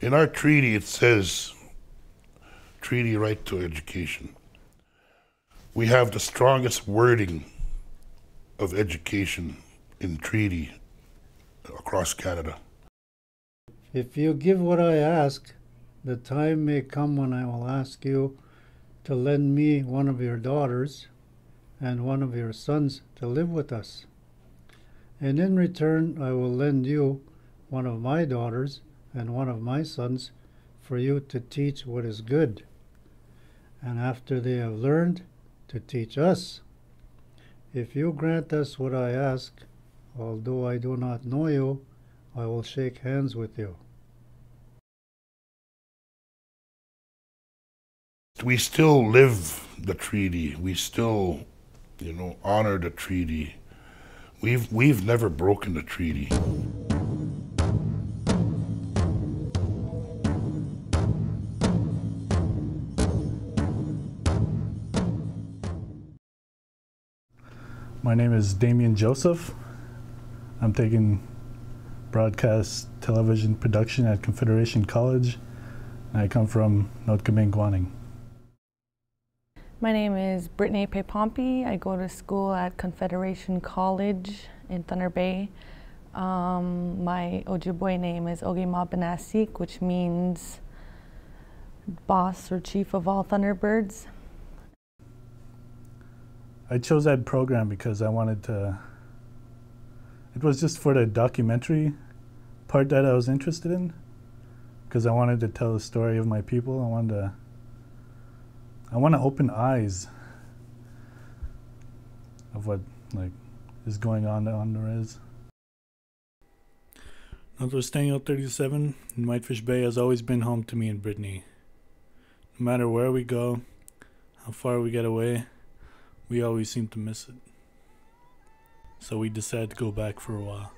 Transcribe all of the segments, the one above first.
In our treaty, it says, treaty right to education. We have the strongest wording of education in treaty across Canada. If you give what I ask, the time may come when I will ask you to lend me one of your daughters and one of your sons to live with us. And in return, I will lend you one of my daughters and one of my sons for you to teach what is good. And after they have learned, to teach us. If you grant us what I ask, although I do not know you, I will shake hands with you. We still live the treaty. We still, honor the treaty. We've never broken the treaty. My name is Damian Joseph. I'm taking broadcast television production at Confederation College, and I come from Ogaachidinaan. My name is BritneyPaypompee. I go to school at Confederation College in Thunder Bay. My Ojibwe name is Ogaachidinaan, which means boss or chief of all Thunderbirds. I chose that program because I wanted to, it was just for the documentary part that I was interested in, because I wanted to tell the story of my people. I want to open eyes of what is going on the res. Notwithstanding 37 in Whitefish Bay has always been home to me and Brittany. No matter where we go, how far we get away, we always seem to miss it. So we decided to go back for a while.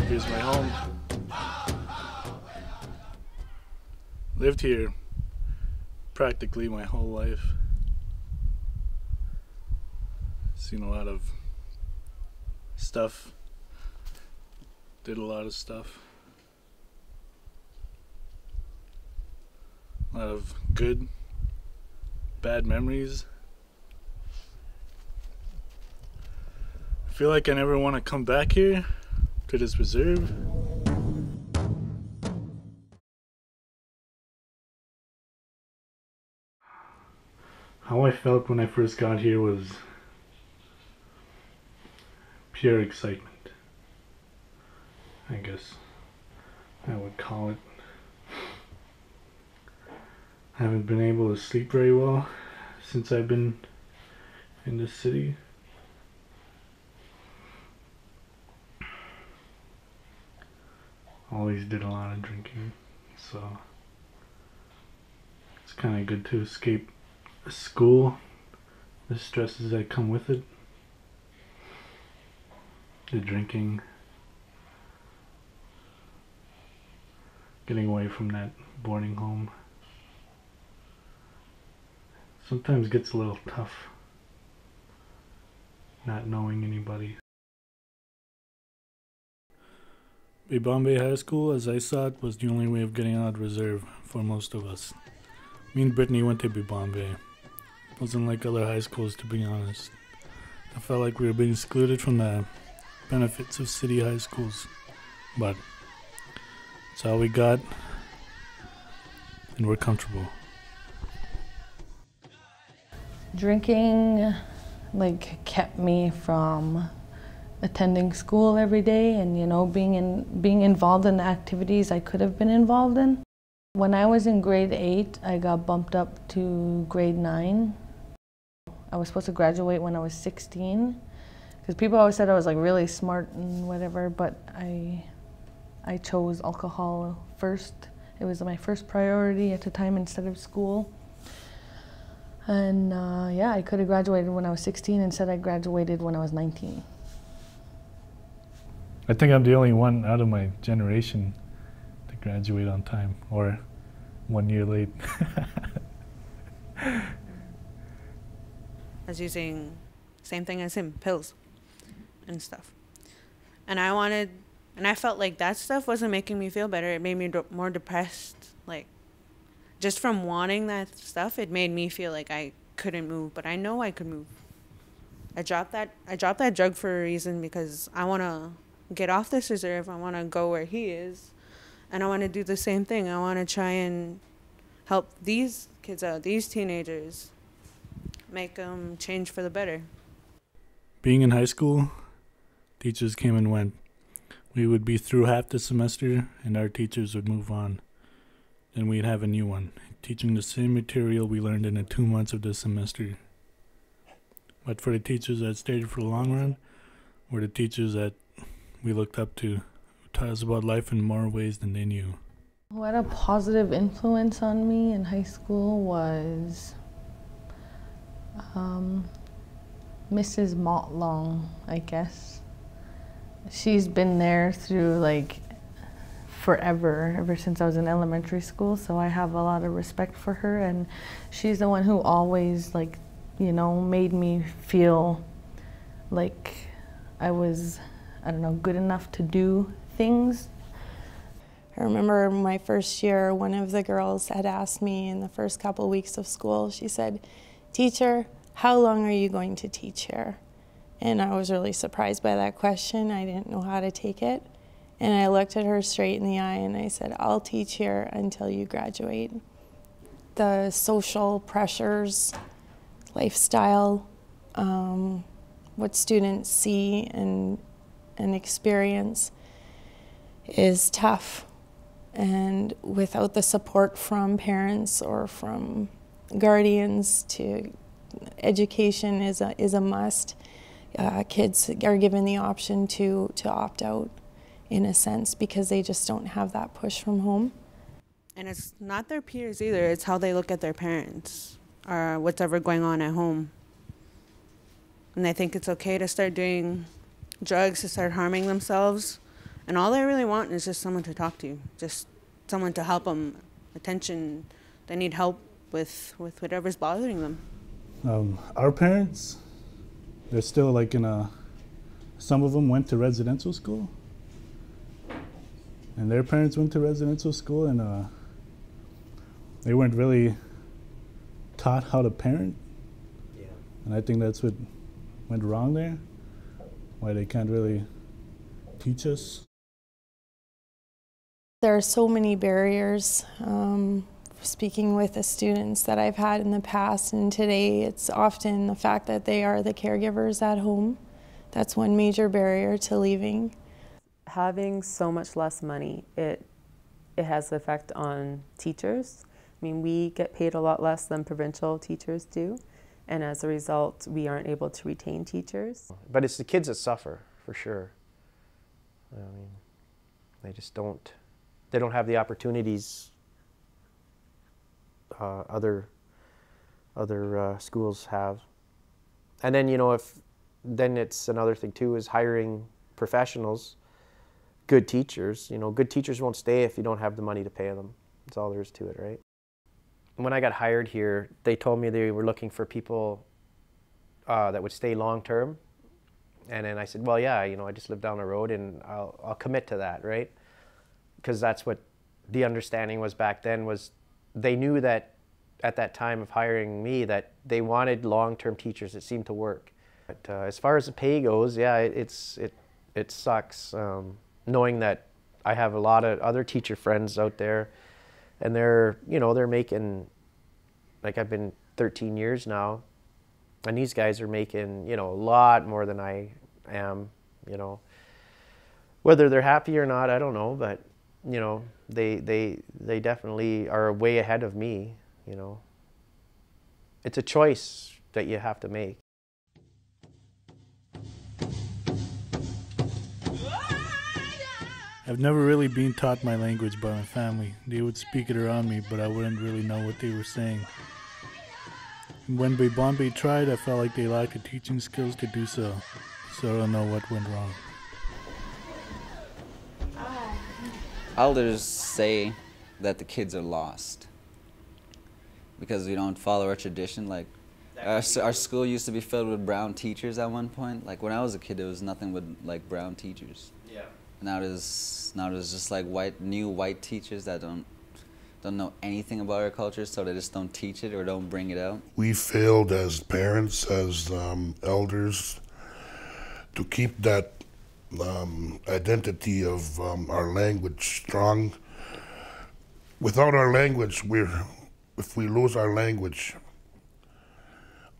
Here's my home. Lived here practically my whole life. Seen a lot of stuff. Did a lot of stuff. A lot of good, bad memories. I feel like I never want to come back here to this reserve. How I felt when I first got here was pure excitement, I guess I would call it. I haven't been able to sleep very well since I've been in this city. Always did a lot of drinking, so it's kind of good to escape school, the stresses that come with it, the drinking, getting away from that boarding home. Sometimes gets a little tough not knowing anybody. Bombay High School, as I saw it, was the only way of getting out of reserve for most of us. Me and Brittany went to Bombay. It wasn't like other high schools, to be honest. I felt like we were being excluded from the benefits of city high schools, but it's all we got, and we're comfortable. Drinking kept me from attending school every day and being involved in the activities I could have been involved in. When I was in grade 8, I got bumped up to grade 9. I was supposed to graduate when I was 16, because people always said I was really smart and whatever, but I chose alcohol first. It was my first priority at the time instead of school. And yeah, I could have graduated when I was 16. Instead, I graduated when I was 19. I think I'm the only one out of my generation to graduate on time, or 1 year late. I was using same thing as him, pills and stuff. And I felt like that stuff wasn't making me feel better. It made me more depressed. Like, just from wanting that stuff, it made me feel like I couldn't move, but I know I could move. I dropped that drug for a reason, because I want to get off this reserve. I want to go where he is, and I want to do the same thing. I want to try and help these kids out, these teenagers, make them change for the better. Being in high school, teachers came and went. We would be through half the semester, and our teachers would move on. Then we'd have a new one, teaching the same material we learned in the 2 months of the semester. But for the teachers that stayed for the long run, were the teachers that we looked up to, who taught us about life in more ways than they knew. What a positive influence on me in high school was Mrs. Montlong, I guess. She's been there through like forever, ever since I was in elementary school, so I have a lot of respect for her, and she's the one who always, like, you know, made me feel like I was, I don't know, good enough to do things. I remember my first year, one of the girls had asked me in the first couple weeks of school, she said, "Teacher, how long are you going to teach here?" And I was really surprised by that question. I didn't know how to take it. And I looked at her straight in the eye and I said, "I'll teach here until you graduate." The social pressures, lifestyle, what students see and experience is tough. And without the support from parents or from guardians, to education is a must. Kids are given the option to opt out, in a sense, because they just don't have that push from home. And it's not their peers either. It's how they look at their parents or what's ever going on at home. And they think it's okay to start doing drugs, to start harming themselves. And all they really want is just someone to talk to, just someone to help them, attention. They need help with whatever's bothering them. Our parents, they're still like some of them went to residential school. And their parents went to residential school, and they weren't really taught how to parent. Yeah. And I think that's what went wrong there, why they can't really teach us. There are so many barriers. Speaking with the students that I've had in the past and today, it's often the fact that they are the caregivers at home. That's one major barrier to leaving. Having so much less money, it has an effect on teachers. I mean, we get paid a lot less than provincial teachers do, and as a result, we aren't able to retain teachers. But it's the kids that suffer, for sure. I mean, they just don't have the opportunities other schools have. And then, you know, then it's another thing too, is hiring professionals, good teachers. You know, good teachers won't stay if you don't have the money to pay them. That's all there is to it, right? When I got hired here, they told me they were looking for people that would stay long term. And then I said, well, yeah, you know, I just live down the road and I'll commit to that, right? Because that's what the understanding was back then, was they knew that at that time of hiring me that they wanted long-term teachers. It seemed to work. But as far as the pay goes, yeah, it sucks. Knowing that I have a lot of other teacher friends out there, and they're making, like, I've been 13 years now, and these guys are making, you know, a lot more than I am, you know. Whether they're happy or not, I don't know, but, you know, they definitely are way ahead of me, you know. It's a choice that you have to make. I've never really been taught my language by my family. They would speak it around me, but I wouldn't really know what they were saying. When Bawaajigun tried, I felt like they lacked the teaching skills to do so. So I don't know what went wrong. Elders say that the kids are lost because we don't follow our tradition. Like our school used to be filled with brown teachers at one point. Like when I was a kid, there was nothing but like brown teachers. Yeah. Now there's just like new white teachers that don't know anything about our culture, so they just don't teach it or don't bring it out. We failed as parents, as elders, to keep that identity of our language strong. Without our language, if we lose our language,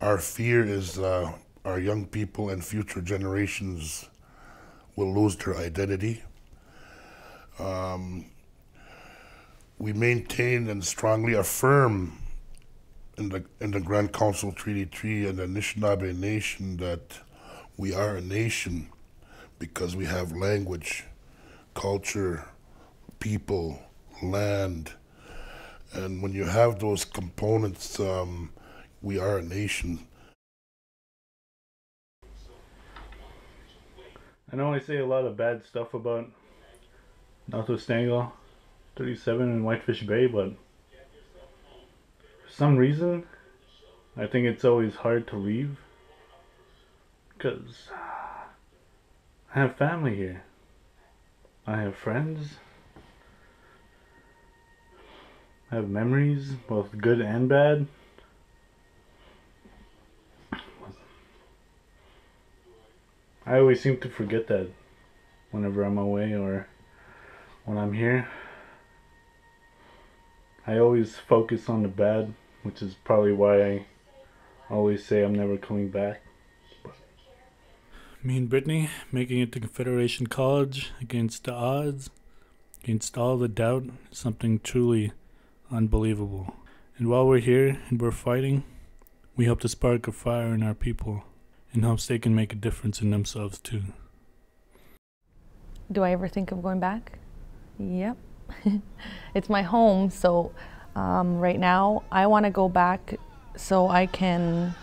our fear is our young people and future generations will lose their identity. We maintain and strongly affirm in the Grand Council Treaty 3 and the Anishinaabe Nation that we are a nation because we have language, culture, people, land. And when you have those components, we are a nation. I know I say a lot of bad stuff about Northwest Angle 37 in Whitefish Bay, but for some reason, I think it's always hard to leave because I have family here. I have friends. I have memories, both good and bad. I always seem to forget that whenever I'm away or when I'm here. I always focus on the bad, which is probably why I always say I'm never coming back. Me and Brittany making it to Confederation College against the odds, against all the doubt, is something truly unbelievable. And while we're here and we're fighting, we hope to spark a fire in our people in hopes they can make a difference in themselves too. Do I ever think of going back? Yep. It's my home, so right now I want to go back so I can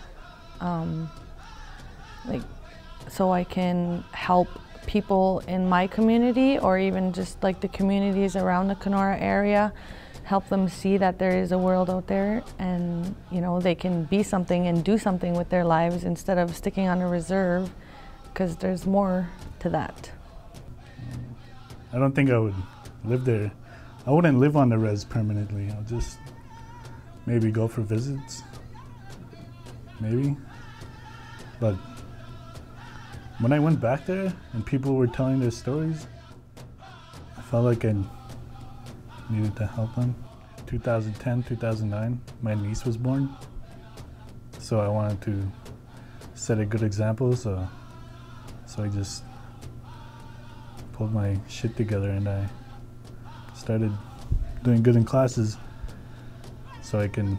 help people in my community, or even just like the communities around the Kenora area, help them see that there is a world out there, and you know, they can be something and do something with their lives instead of sticking on a reserve, because there's more to that. I don't think I would live there. I wouldn't live on the res permanently. I'll just maybe go for visits, maybe. But when I went back there and people were telling their stories, I felt like I needed to help them. 2010, 2009, my niece was born. So I wanted to set a good example, so I just pulled my shit together and I started doing good in classes so I can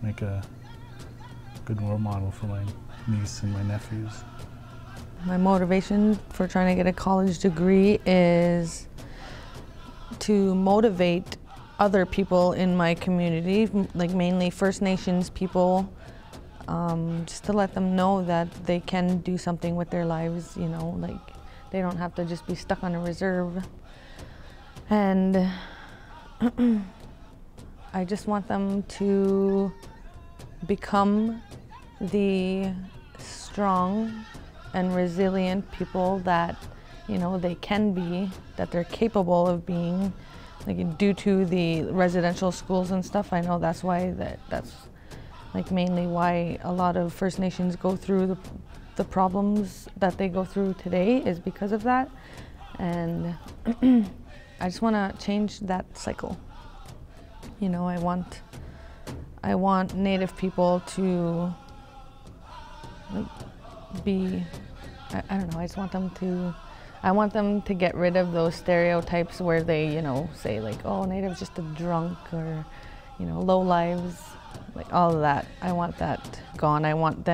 make a good role model for my niece and my nephews. My motivation for trying to get a college degree is to motivate other people in my community, like mainly First Nations people, just to let them know that they can do something with their lives, you know, like they don't have to just be stuck on a reserve. And I just want them to become the strong and resilient people that, you know, they can be, that they're capable of being. Like due to the residential schools and stuff, I know that's why that's like mainly why a lot of First Nations go through the problems that they go through today, is because of that. And I just want to change that cycle. You know, I want Native people to like be, I don't know, I just want them to, I want them to get rid of those stereotypes where they, you know, say like, oh, Native's just a drunk, or, you know, low lives, like all of that. I want that gone. I want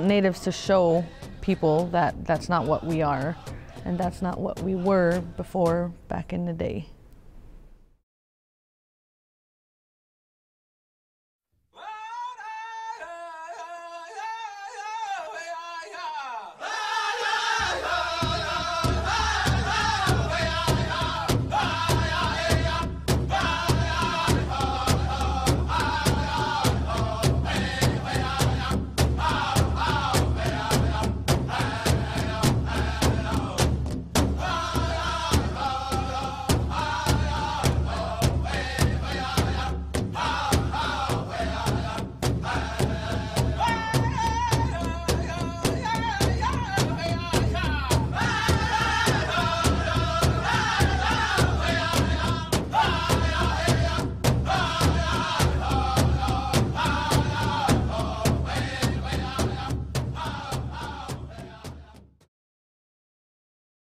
Natives to show people that that's not what we are, and that's not what we were before, back in the day.